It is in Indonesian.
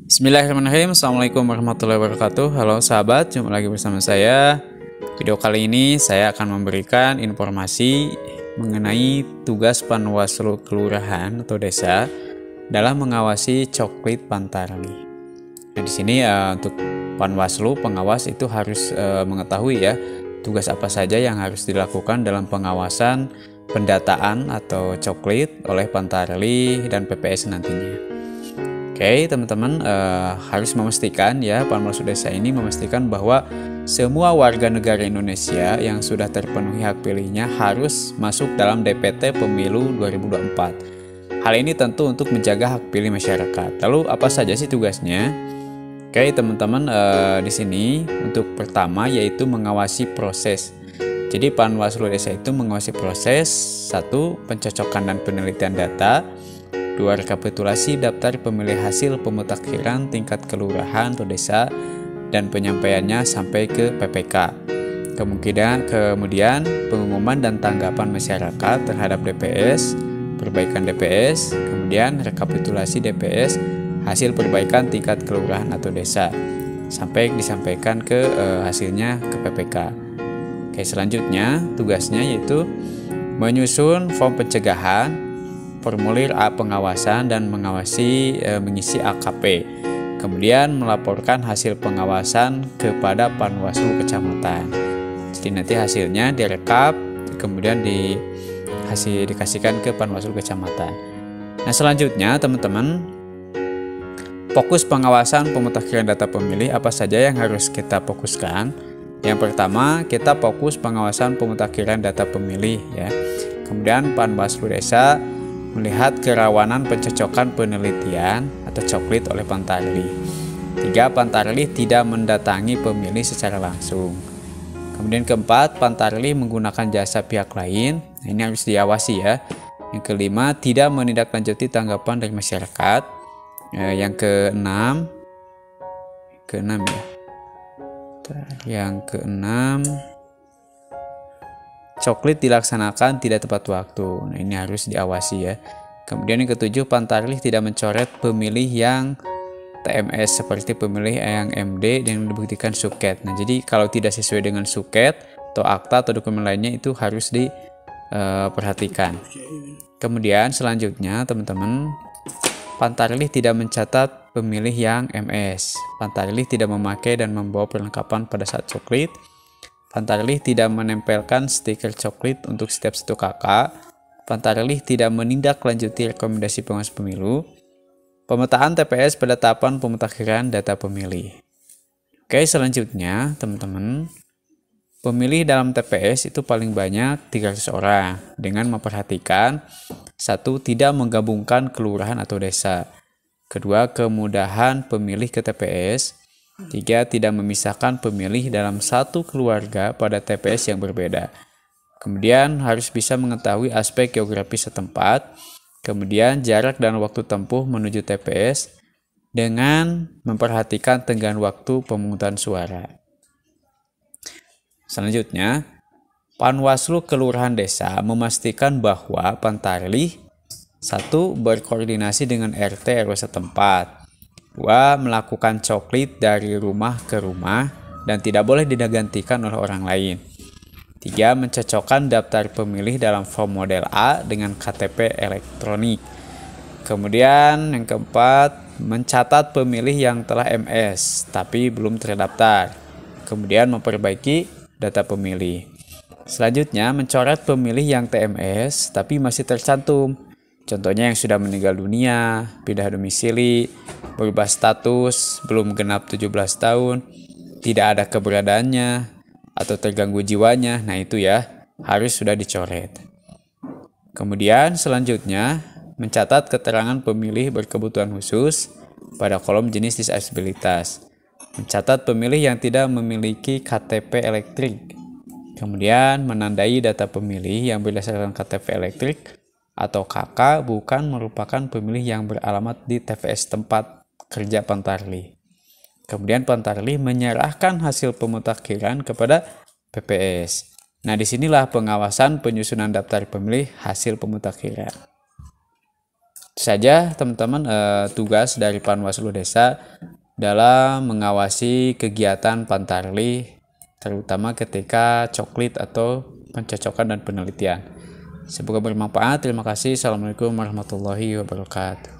Bismillahirrahmanirrahim. Assalamualaikum warahmatullahi wabarakatuh. Halo sahabat, jumpa lagi bersama saya. Video kali ini saya akan memberikan informasi mengenai tugas Panwaslu Kelurahan atau Desa dalam mengawasi coklit Pantarli. Nah, di sini untuk Panwaslu pengawas itu harus mengetahui ya tugas apa saja yang harus dilakukan dalam pengawasan pendataan atau coklit oleh Pantarli dan PPS nantinya. Oke, teman-teman harus memastikan ya Panwaslu Desa ini memastikan bahwa semua warga negara Indonesia yang sudah terpenuhi hak pilihnya harus masuk dalam DPT Pemilu 2024. Hal ini tentu untuk menjaga hak pilih masyarakat. Lalu apa saja sih tugasnya? Oke, teman-teman di sini untuk pertama yaitu mengawasi proses. Jadi Panwaslu Desa itu mengawasi proses 1. Pencocokan dan penelitian data, 2. Rekapitulasi daftar pemilih hasil pemutakhiran tingkat kelurahan atau desa dan penyampaiannya sampai ke PPK. Kemudian pengumuman dan tanggapan masyarakat terhadap DPS, perbaikan DPS, kemudian rekapitulasi DPS, hasil perbaikan tingkat kelurahan atau desa sampai disampaikan ke hasilnya ke PPK. Oke, selanjutnya tugasnya yaitu menyusun form pencegahan, formulir A pengawasan dan mengawasi mengisi AKP. Kemudian melaporkan hasil pengawasan kepada Panwaslu Kecamatan. Jadi nanti hasilnya direkap, kemudian dikasihkan ke Panwaslu Kecamatan. Nah, selanjutnya teman-teman, fokus pengawasan pemutakhiran data pemilih apa saja yang harus kita fokuskan? Yang pertama, kita fokus pengawasan pemutakhiran data pemilih ya. Kemudian Panwaslu Desa melihat kerawanan pencocokan penelitian atau coklit oleh Pantarli. 3. Pantarli tidak mendatangi pemilih secara langsung. Kemudian keempat, Pantarli menggunakan jasa pihak lain. Nah, ini harus diawasi ya. Yang kelima, tidak menindaklanjuti tanggapan dari masyarakat. Yang keenam ya. Yang keenam, coklit dilaksanakan tidak tepat waktu. Nah, ini harus diawasi ya. Kemudian yang ketujuh, Pantarli tidak mencoret pemilih yang TMS seperti pemilih yang MD yang dibuktikan suket. Nah, jadi kalau tidak sesuai dengan suket atau akta atau dokumen lainnya itu harus diperhatikan. Kemudian selanjutnya teman-teman, Pantarli tidak mencatat pemilih yang MS. Pantarli tidak memakai dan membawa perlengkapan pada saat coklit. Pantarli tidak menempelkan stiker coklit untuk setiap 1 kakak. Pantarli tidak menindaklanjuti rekomendasi pengawas pemilu. Pemetaan TPS pada tahapan pemutakhiran data pemilih. Oke, selanjutnya teman-teman, pemilih dalam TPS itu paling banyak 300 orang dengan memperhatikan 1. Tidak menggabungkan kelurahan atau desa. 2. Kemudahan pemilih ke TPS. 3. Tidak memisahkan pemilih dalam satu keluarga pada TPS yang berbeda. Kemudian harus bisa mengetahui aspek geografis setempat. Kemudian jarak dan waktu tempuh menuju TPS dengan memperhatikan tenggang waktu pemungutan suara. Selanjutnya, Panwaslu Kelurahan Desa memastikan bahwa Pantarli 1. Berkoordinasi dengan RT RW setempat. 2. Melakukan coklit dari rumah ke rumah dan tidak boleh digantikan oleh orang lain. 3. Mencocokkan daftar pemilih dalam form model A dengan KTP elektronik. Kemudian yang keempat, mencatat pemilih yang telah MS tapi belum terdaftar. Kemudian memperbaiki data pemilih. Selanjutnya, mencoret pemilih yang TMS tapi masih tercantum. Contohnya yang sudah meninggal dunia, pindah domisili, berubah status, belum genap 17 tahun, tidak ada keberadaannya, atau terganggu jiwanya. Nah, itu ya, harus sudah dicoret. Kemudian selanjutnya, mencatat keterangan pemilih berkebutuhan khusus pada kolom jenis disabilitas. Mencatat pemilih yang tidak memiliki KTP elektrik. Kemudian menandai data pemilih yang berdasarkan KTP elektrik atau KK bukan merupakan pemilih yang beralamat di TPS tempat kerja Pantarli. Kemudian Pantarli menyerahkan hasil pemutakhiran kepada PPS. Nah, disinilah pengawasan penyusunan daftar pemilih hasil pemutakhiran. Itu saja teman-teman tugas dari Panwaslu Desa dalam mengawasi kegiatan Pantarlih, terutama ketika coklit atau pencocokan dan penelitian. Semoga bermanfaat. Terima kasih. Assalamualaikum warahmatullahi wabarakatuh.